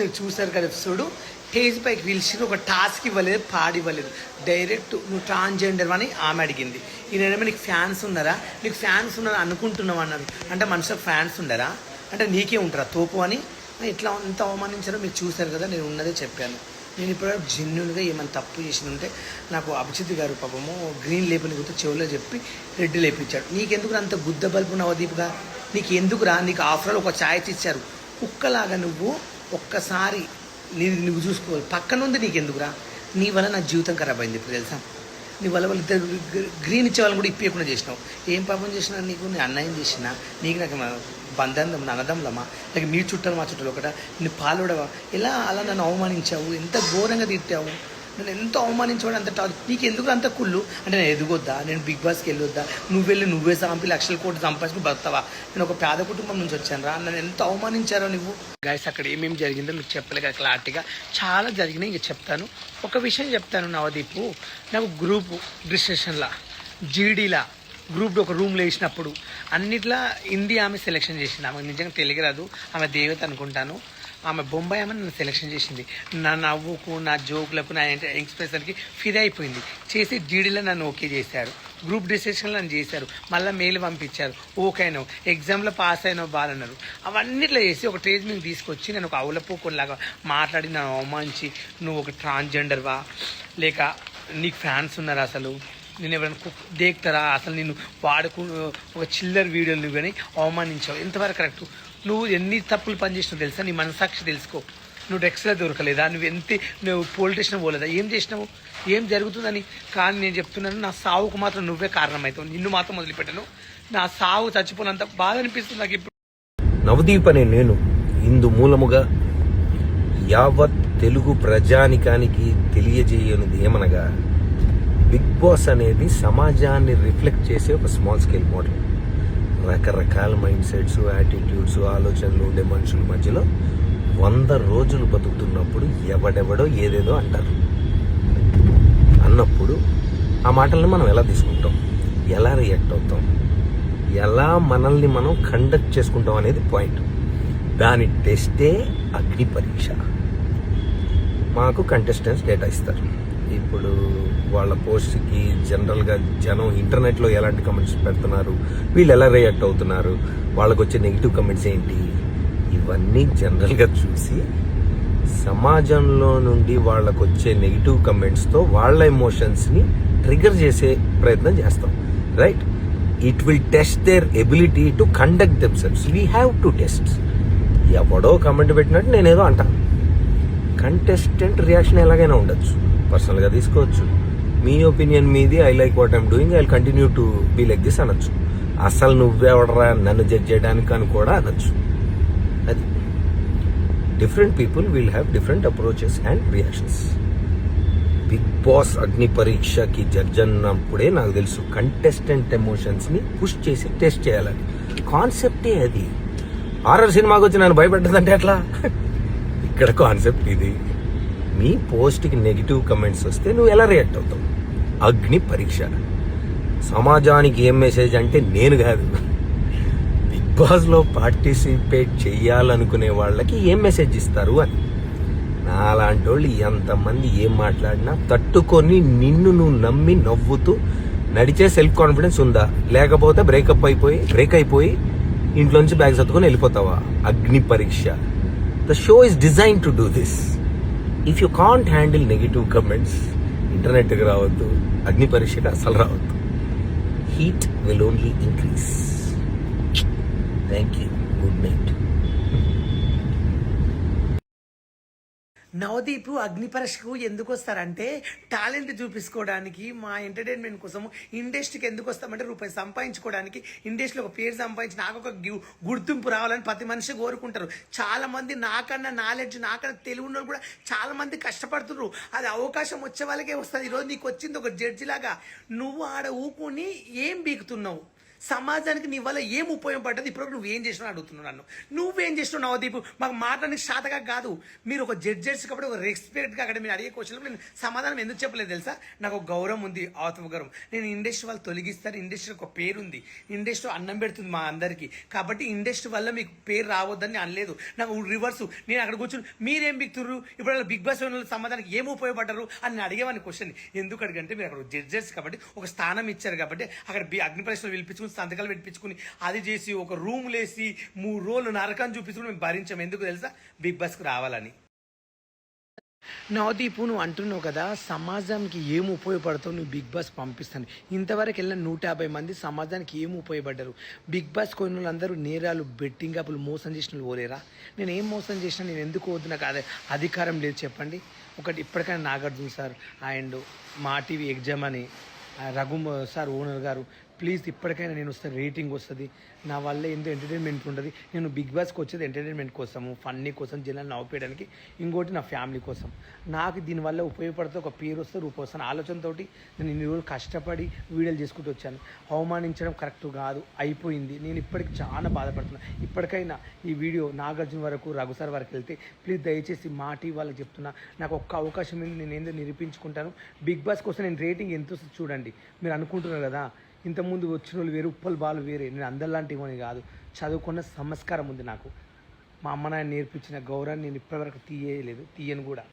మీరు చూసారు కదా ఎపిసోడ్. స్టేజ్ పైకి పిలిచి ఒక టాస్క్ ఇవ్వలేదు, పాడివ్వలేదు, డైరెక్ట్ నువ్వు ట్రాన్స్జెండర్ అని ఆమె అడిగింది. ఈయన నీకు ఫ్యాన్స్ ఉన్నారా, నీకు ఫ్యాన్స్ ఉన్నారా అనుకుంటున్నావు అన్నారు. అంటే మనుషులకు ఫ్యాన్స్ ఉండరా, అంటే నీకే ఉంటారా తోపు అని ఇట్లా ఎంత అవమానించారో మీరు చూసారు కదా. నేను ఉన్నదే చెప్పాను. నేను ఇప్పుడు జెన్యున్గా ఏమైనా తప్పు చేసిన ఉంటే నాకు అభిజిత్ గారు పాపము గ్రీన్ లేబుల్ గుర్తు చెవులో చెప్పి రెడ్ లేపించాడు. నీకెందుకు అంత గుద్ద బల్పు నవదీప్గా, నీకు ఎందుకురా, నీకు ఆఫ్టర్ ఒక ఛాయిస్ ఇచ్చారు. కుక్కలాగా నువ్వు ఒక్కసారి నువ్వు చూసుకోవాలి. పక్కనుంది నీకు ఎందుకురా, నీ వల్ల నా జీవితం ఖరాబ్ అయింది. ఇప్పుడు తెలుసా, నీ వల్ల వాళ్ళు ఇద్దరు గ్రీన్ ఇచ్చే వాళ్ళని కూడా ఇప్పకుండా చేసినావు. ఏం పాపం చేసినా నీకు, నీ అన్యాయం చేసినా నీకు నాకు బంధం అన్నదమ్ములమ్మా, లేక మీ చుట్టాలు మా చుట్టాలు ఒకట, నీ పాలుడవా, ఎలా అలా నన్ను అవమానించావు, ఎంత ఘోరంగా తిట్టావు, నన్ను ఎంతో అవమానించేవాడు. అంత నీకు ఎందుకు అంత కుళ్ళు అంటే నేను ఎదుగొద్దా, నేను బిగ్ బాస్కి వెళ్ళొద్దా, నువ్వు వెళ్ళి నువ్వే సంపి లక్షల కోట్లు సంపాదించుకు బతావా, నేను ఒక పేద కుటుంబం నుంచి వచ్చాను రా, నన్ను ఎంత అవమానించారో నువ్వు. గైస్ అక్కడ ఏమేమి జరిగిందో మీకు చెప్పలేక క్లారిటీగా చాలా జరిగినాయి. ఇంక చెప్తాను, ఒక విషయం చెప్తాను. నవదీపు నాకు గ్రూప్ డిస్కషన్లా జీడీలా గ్రూప్లో ఒక రూమ్లో వేసినప్పుడు అన్నిట్లా హిందీ ఆమె సెలెక్షన్ చేసింది. ఆమెకు నిజంగా తెలుగు రాదు, ఆమె దేవత అనుకుంటాను. ఆమె బొంబాయి ఆమె నన్ను సెలెక్షన్ చేసింది. నా నవ్వుకు, నా జోకులకు, నా ఎక్స్ప్రెషన్కి ఫిదా అయిపోయింది. చేసి జీడీలో నన్ను ఓకే చేశారు, గ్రూప్ డిస్కషన్లో నన్ను చేశారు, మళ్ళీ మెయిల్ పంపించారు, ఓకే అయినావు, ఎగ్జామ్లో పాస్ అయినావు బాలన్నారు. అవన్నిట్లో చేసి ఒక స్టేజ్ మీద తీసుకొచ్చి నేను ఒక అవులపోకొలాగా మాట్లాడి నన్ను అవమానించి, నువ్వు ఒక ట్రాన్స్జెండర్వా, లేక నీకు ఫ్యాన్స్ ఉన్నారా, అసలు నేను ఎవరైనా దేక్తారా, అసలు నేను వాడుకు ఒక చిల్లర్ వీడియోలు నువ్వు కానీ అవమానించావు. ఎంతవరకు కరెక్ట్? నువ్వు ఎన్ని తప్పులు పనిచేసినావు తెలుసా, నీ మనసాక్షి తెలుసుకో. నువ్వు డ్రగ్స్లో దొరకలేదా, నువ్వు పోలీస్ స్టేషన్ పోలేదా, ఏం చేసినావు, ఏం జరుగుతుందని. కానీ నేను చెప్తున్నాను, నా సావుకు మాత్రం నువ్వే కారణమవుతావు. నిన్ను మాత్రం వదిలిపెట్టాను. నా సావు చచ్చిపోయినంత బాధ అనిపిస్తుంది నాకు ఇప్పుడు. నవదీప్ అనే నేను ఇందు మూలముగా యావత్ తెలుగు ప్రజానికానికి తెలియజేయనిది ఏమనగా, బిగ్ బాస్ అనేది సమాజాన్ని రిఫ్లెక్ట్ చేసే ఒక స్మాల్ స్కేల్ మోడల్. రకరకాల మైండ్ సెట్స్, యాటిట్యూడ్స్, ఆలోచనలు ఉండే మనుషుల మధ్యలో 100 రోజులు బతుకుతున్నప్పుడు ఎవడెవడో ఏదేదో అంటారు. అన్నప్పుడు ఆ మాటలను మనం ఎలా తీసుకుంటాం, ఎలా రియాక్ట్ అవుతాం, ఎలా మనల్ని మనం కండక్ట్ చేసుకుంటాం అనేది పాయింట్. దాని టెస్టే అగ్ని పరీక్ష. మాకు కంటెస్టెంట్స్ డేటా ఇస్తారు. ఇప్పుడు వాళ్ళ పోస్ట్కి జనరల్గా జనం ఇంటర్నెట్లో ఎలాంటి కమెంట్స్ పెడుతున్నారు, వీళ్ళు ఎలా రియాక్ట్ అవుతున్నారు, వాళ్ళకు వచ్చే నెగిటివ్ కమెంట్స్ ఏంటి, ఇవన్నీ జనరల్గా చూసి సమాజంలో నుండి వాళ్ళకు వచ్చే నెగిటివ్ కమెంట్స్తో వాళ్ళ ఎమోషన్స్ని ట్రిగర్ చేసే ప్రయత్నం చేస్తాం. Right? It will test their ability to conduct themselves. We have to test. ఎవడో కమెంట్ పెట్టినట్టు నేనేదో అంటాను. కంటెస్టెంట్ రియాక్షన్ ఎలాగైనా ఉండొచ్చు, పర్సనల్గా తీసుకోవచ్చు. మీ ఒపీనియన్ మీది, I like what I'm doing, I will continue to be like this అనొచ్చు. అసలు నువ్వెవడరా నన్ను జడ్జ్ చేయడానికి అని కూడా అనొచ్చు. అది different people will have different approaches and reactions. Bigg Boss అగ్ని పరీక్షకి జడ్జ్ అన్నప్పుడే నాకు తెలుసు కంటెస్టెంట్ ఎమోషన్స్ని పుష్ చేసి టెస్ట్ చేయాలని. కాన్సెప్టే అది. హారర్ సినిమాకి వచ్చి నన్ను భయపెట్టదంటే ఎట్లా? ఇక్కడ కాన్సెప్ట్ ఇది. మీ పోస్ట్కి నెగిటివ్ కమెంట్స్ వస్తే నువ్వు ఎలా రియాక్ట్ అవుతావు? అగ్ని పరీక్ష. సమాజానికి ఏం మెసేజ్ అంటే నేను కాదు, బిగ్ బాస్లో పార్టిసిపేట్ చెయ్యాలనుకునే వాళ్ళకి ఏం మెసేజ్ ఇస్తారు అని. నాలాంటి వాళ్ళు ఎంతమంది ఏం మాట్లాడినా తట్టుకొని నిన్ను నువ్వు నమ్మి నవ్వుతూ నడిచే సెల్ఫ్ కాన్ఫిడెన్స్ ఉందా, లేకపోతే బ్రేక్ అయిపోయి ఇంట్లోంచి బ్యాగ్ సర్దుకొని వెళ్ళిపోతావా? Agni Pariksha. The show is design to do this. If you can't handle negative comments, ఇంటర్నెట్కి రావద్దు, అగ్ని పరీక్షకి అసలు రావద్దు. Heat will only increase. Thank you. Good night. Navdeep అగ్ని పరీక్షకు ఎందుకు వస్తారంటే టాలెంట్ చూపించుకోవడానికి, మా ఎంటర్టైన్మెంట్ కోసం ఇండస్ట్రీకి ఎందుకు వస్తామంటే రూపాయి సంపాదించుకోవడానికి, ఇండస్ట్రీలో ఒక పేరు సంపాదించి నాకు ఒక గుర్తింపు రావాలని ప్రతి మనిషి కోరుకుంటారు. చాలా మంది నాకన్నా నాలెడ్జ్, నాకన్నా తెలివి ఉన్న కూడా చాలా మంది కష్టపడుతున్నారు. అది అవకాశం వచ్చే వాళ్ళకే వస్తుంది. ఈరోజు నీకు వచ్చింది ఒక జడ్జి లాగా. నువ్వు ఆడ ఊకుని ఏం బీకుతున్నావు? సమాజానికి నీ వల్ల ఏం ఉపయోగపడ్డది ఇప్పుడు నువ్వేం చేసినావు అడుగుతున్నావు నన్ను. నువ్వేం చేసినావు నవదీప్? మాకు మాట్లాడడానికి శాతగా కాదు. మీరు ఒక జడ్జెస్ కాబట్టి ఒక రెస్పెక్ట్గా అక్కడ మీరు అడిగే క్వశ్చన్ నేను సమాధానం ఎందుకు చెప్పలేదు తెలుసా? నాకు ఒక గౌరవం ఉంది, ఆత్మగౌరవం. నేను ఇండస్ట్రీ వాళ్ళు తొలగిస్తారు. ఇండస్ట్రీ ఒక పేరు ఉంది, ఇండస్ట్రీ అన్నం పెడుతుంది మా అందరికీ. కాబట్టి ఇండస్ట్రీ వల్ల మీకు పేరు రావద్దని అనలేదు. నాకు రివర్స్ నేను అక్కడ కూర్చొని మీరేం బిక్తుర్రు ఇప్పుడు బిగ్ బాస్ సమాధానానికి ఏం ఉపయోగపడ్డారు అని నేను అడిగేవాని క్వశ్చన్. ఎందుకు అడిగంటే మీరు అక్కడ జడ్జెస్ కాబట్టి ఒక స్థానం ఇచ్చారు కాబట్టి అక్కడ అగ్ని పరీక్షలు పిలిపించుకుని సంతకాలు పెట్టించుకుని అది చేసి ఒక రూమ్ లేసి 3 రోజులు నరకాన్ని చూపించుకుని మేము భరించాం. ఎందుకు తెలుసా? బిగ్ బాస్కి రావాలని. నవదీపు నువ్వు అంటున్నావు కదా సమాజానికి ఏం ఉపయోగపడతావు నువ్వు బిగ్ బాస్ పంపిస్తాను. ఇంతవరకు వెళ్ళిన 150 మంది సమాజానికి ఏం ఉపయోగపడ్డారు? బిగ్ బాస్ కొన్ని వాళ్ళందరూ నేరాలు బెట్టింగ్ అప్పులు మోసం చేసిన వాళ్ళు పోలేరా? నేను ఏం మోసం చేసినా నేను ఎందుకు వద్దు? నాకు అధికారం లేదు చెప్పండి. ఒకటి ఇప్పటికైనా నాగార్జున సార్ అండ్ మా టీవీ ఎగ్జామ్ అని రఘు సార్ ఓనర్ గారు ప్లీజ్ ఇప్పటికైనా నేను వస్తే రేటింగ్ వస్తుంది, నా వల్ల ఎంతో ఎంటర్టైన్మెంట్ ఉంటుంది. నేను బిగ్ బాస్కి వచ్చేది ఎంటర్టైన్మెంట్ కోసము, ఫన్నీ కోసం, జనాలు నవ్వుపేయడానికి, ఇంకోటి నా ఫ్యామిలీ కోసం. నాకు దీనివల్ల ఉపయోగపడితే ఒక పేరు వస్తే రూపం వస్తాను ఆలోచనతో నేను ఇన్ని రోజులు కష్టపడి వీడియోలు చేసుకుంటూ వచ్చాను. అవమానించడం కరెక్ట్ కాదు, అయిపోయింది. నేను ఇప్పటికి చాలా బాధపడుతున్నాను. ఇప్పటికైనా ఈ వీడియో నాగార్జున వరకు రఘు సార్ వరకు వెళ్తే ప్లీజ్ దయచేసి మా టీవీ వాళ్ళకి చెప్తున్నా, నాకు ఒక్క అవకాశం ఏంది, నేను ఏందో నిరూపించుకుంటాను. బిగ్ బాస్ కోసం నేను రేటింగ్ ఎంత వస్తుంది చూడండి. మీరు అనుకుంటున్నారు కదా ఇంతకుముందు వచ్చిన వాళ్ళు వేరు, ఉప్పల్ బాలు వేరే. నేను అందరిలాంటి ఇవ్వని కాదు, చదువుకున్న సంస్కారం ఉంది నాకు. మా అమ్మ నాయన నేర్పించిన గౌరవాన్ని నేను ఇప్పటివరకు తీయలేదు, తీయను కూడా.